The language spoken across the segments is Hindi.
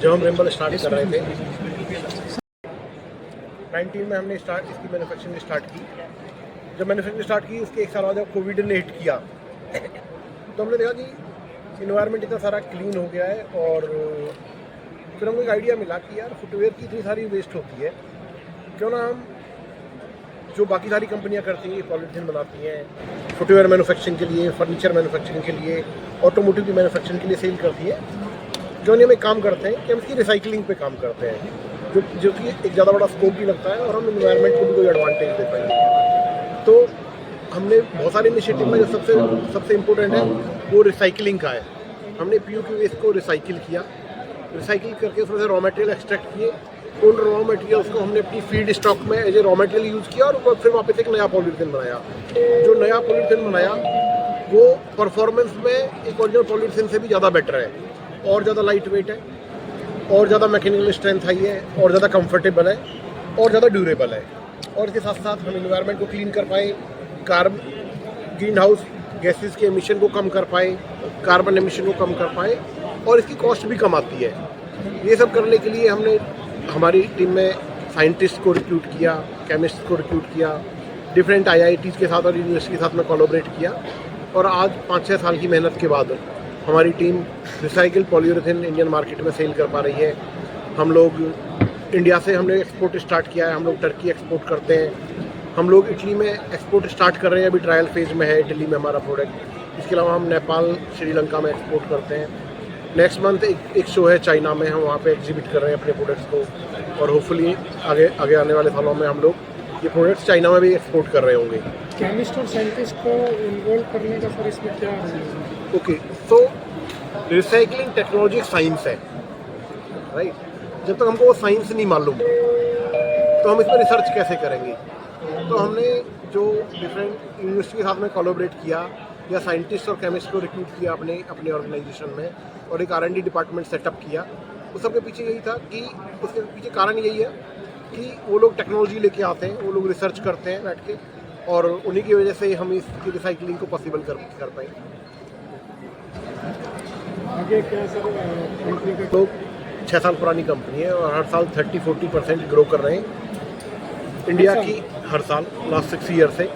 जब हम रेम्बल स्टार्ट कर रहे थे 19 में हमने इसकी मैन्युफैक्चरिंग स्टार्ट की। जब मैन्युफैक्चरिंग स्टार्ट की उसके एक साल बाद जब कोविड ने हिट किया तो हमने देखा कि इन्वायरमेंट इतना सारा क्लीन हो गया है और फिर हमको एक आइडिया मिला कि यार फुटवेयर की इतनी सारी वेस्ट होती है, क्यों ना हम जो बाकी सारी कंपनियां करती हैं पॉलीथीन बनाती हैं फुटवेयर मैन्युफैक्चरिंग के लिए, फर्नीचर मैन्युफैक्चरिंग के लिए, ऑटोमोटिव की मैन्युफैक्चरिंग के लिए सेल करती है, क्यों नहीं हम एक काम करते हैं कि हम इसकी रिसाइकलिंग पे काम करते हैं जो कि एक ज़्यादा बड़ा स्कोप भी लगता है और हम इन्वायरमेंट को भी कोई एडवांटेज दे पाएंगे। तो हमने बहुत सारे इनिशिएटिव में जो सबसे इम्पोर्टेंट है वो रिसाइकलिंग का है। हमने पीयू की वेस्ट को रिसाइकिल किया, रिसाइकिल करके उसमें से रॉ मटेरियल एक्सट्रैक्ट किए, उन रॉ मटेरियल्स को हमने अपनी फीड स्टॉक में as a raw material use किया और फिर वापस एक नया पॉलीथीन बनाया। जो नया पॉलीथीन बनाया वो परफॉर्मेंस में एक ओरिजिनल पॉलीथीन से भी ज़्यादा बेटर है, और ज़्यादा लाइट वेट है, और ज़्यादा मैकेनिकल स्ट्रेंथ हाई है, और ज़्यादा कंफर्टेबल है, और ज़्यादा ड्यूरेबल है। और इसके साथ साथ हम इन्वायरमेंट को क्लीन कर पाए, ग्रीन हाउस गैसेस के एमिशन को कम कर पाए, कार्बन एमिशन को कम कर पाए, और इसकी कॉस्ट भी कम आती है। ये सब करने के लिए हमने हमारी टीम में साइंटिस्ट को रिक्रूट किया, केमिस्ट को रिक्रूट किया, डिफरेंट IITs के साथ और यूनिवर्सिटी के साथ में कोलैबोरेट किया, और आज 5-6 साल की मेहनत के बाद हमारी team recycle polyurethane Indian market में सेल कर पा रही है। हम लोग इंडिया से हमने एक्सपोर्ट स्टार्ट किया है, हम लोग टर्की एक्सपोर्ट करते हैं, हम लोग इटली में एक्सपोर्ट स्टार्ट कर रहे हैं, अभी ट्रायल फेज में है इटली में हमारा प्रोडक्ट। इसके अलावा हम नेपाल, श्रीलंका में एक्सपोर्ट करते हैं। नेक्स्ट मंथ एक शो है चाइना में, हम वहाँ पे एग्जिबिट कर रहे हैं अपने प्रोडक्ट्स को, और होपफुली आगे आने वाले सालों में हम लोग ये प्रोडक्ट्स चाइना में भी एक्सपोर्ट कर रहे होंगे। केमिस्ट और साइंटिस्ट को इन्वॉल्व करने का सर इसमें क्या है? ओके, सो रिसाइकलिंग टेक्नोलॉजी एक साइंस है, राइट। जब तक हमको वो साइंस नहीं मालूम तो हम इसमें रिसर्च कैसे करेंगे। तो हमने जो डिफरेंट यूनिवर्सिटी के साथ में कोलैबोरेट किया या साइंटिस्ट और केमिस्ट को रिक्रूट किया अपने ऑर्गेनाइजेशन में, और एक R&D डिपार्टमेंट सेटअप किया। उस सब के पीछे यही था कि उसके पीछे कारण यही है कि वो लोग टेक्नोलॉजी लेके आते हैं, वो लोग रिसर्च करते हैं बैठ के, और उन्हीं की वजह से हम इसकी रिसाइकलिंग को पॉसिबल कर पाएँ। आगे क्या सर कंपनी का? तो 6 साल पुरानी कंपनी है और हर साल 30-40% ग्रो कर रहे हैं इंडिया की, हर साल लास्ट 6 ईयर से।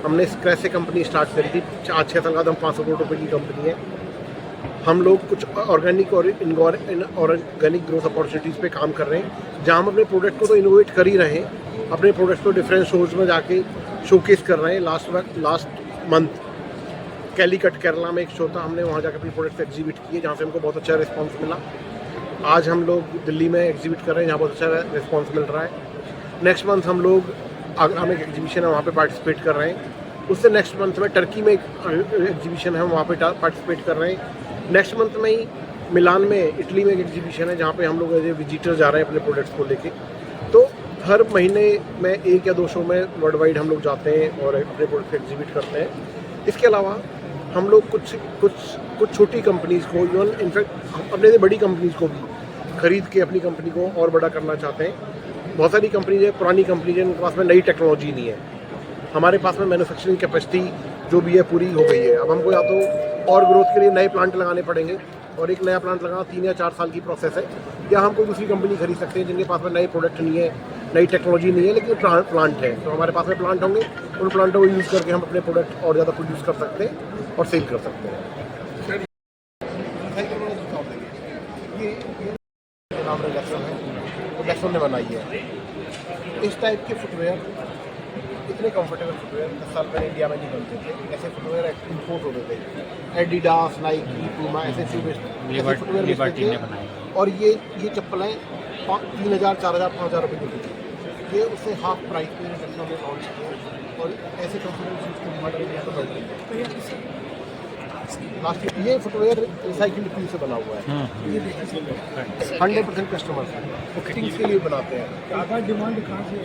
हमने स्क्रैच से कंपनी स्टार्ट करी थी, 6 साल बाद हम 500 करोड़ रुपये की कंपनी है। हम लोग कुछ ऑर्गेनिक और इनऑर्गेनिक ग्रोथ अपॉर्चुनिटीज़ पे काम कर रहे हैं, जहाँ हम अपने प्रोडक्ट को तो इनोवेट कर ही रहे हैं, अपने प्रोडक्ट को डिफरेंट शोज में जाके शोकेस कर रहे हैं। लास्ट मंथ कैलीकट केरला में एक शो था, हमने वहाँ जाकर अपने प्रोडक्ट्स एग्जिबिट किए, जहाँ से हमको बहुत अच्छा रिस्पॉन्स मिला। आज हम लोग दिल्ली में एग्जिबिट कर रहे हैं, जहाँ बहुत अच्छा रिस्पॉन्स मिल रहा है। नेक्स्ट मंथ हम लोग आगरा में एक एग्जीबिशन है, वहाँ पे पार्टिसिपेट कर रहे हैं। उससे नेक्स्ट मंथ में टर्की में एक एग्जीबिशन है, वहाँ पे पार्टिसिपेट कर रहे हैं। नेक्स्ट मंथ में ही मिलान में, इटली में एक एग्जीबिशन है, जहाँ पे हम लोग एज ए विजिटर जा रहे हैं अपने प्रोडक्ट्स को लेके। तो हर महीने में 1 या 2 शो में वर्ल्ड वाइड हम लोग जाते हैं और अपने प्रोडक्ट्स एग्जिबिट करते हैं। इसके अलावा हम लोग कुछ छोटी कंपनीज़ को, इवन इनफैक्ट अपने से बड़ी कंपनीज़ को भी खरीद के अपनी कंपनी को और बड़ा करना चाहते हैं। बहुत सारी कंपनीज है, पुरानी कंपनीज है, उनके पास में नई टेक्नोलॉजी नहीं है। हमारे पास में मैन्युफैक्चरिंग कैपेसिटी जो भी है पूरी हो गई है। अब हमको या तो और ग्रोथ के लिए नए प्लांट लगाने पड़ेंगे, और एक नया प्लांट लगाना 3 या 4 साल की प्रोसेस है, या हम कोई दूसरी कंपनी खरीद सकते हैं जिनके पास में नए प्रोडक्ट नहीं है, नई टेक्नोलॉजी नहीं है, लेकिन प्लांट है। तो हमारे पास में प्लांट होंगे, उन प्लांटों को यूज़ करके हम अपने प्रोडक्ट और ज़्यादा प्रोड्यूस कर सकते हैं और सेल कर सकते हैं। ये नाम रिलैक्सन है, रिलैक्सन ने बनाई है। इस टाइप के फुटवेयर, इतने कंफर्टेबल फुटवेयर 10 साल पहले इंडिया में नहीं बनते थे। ऐसे फुटवेयर इम्पोर्ट होते थे, एडिडास, नाइकी, पूमा, ऐसे फुटवेयर बेचते थे। और ये चप्पलें 3000, 4000, 5000 रुपये की थी। ये उससे हाफ प्राइस पे हमने लॉन्च किया, और ऐसे कंफर्टेबल शूज़ की डिमांड इंडिया में बढ़ गई है। लास्ट ये फुटवेयर रिसाइकिल ट्यूब से बना हुआ है, 100% कस्टमर्स के लिए बनाते हैं। ज़्यादा डिमांड कहाँ से?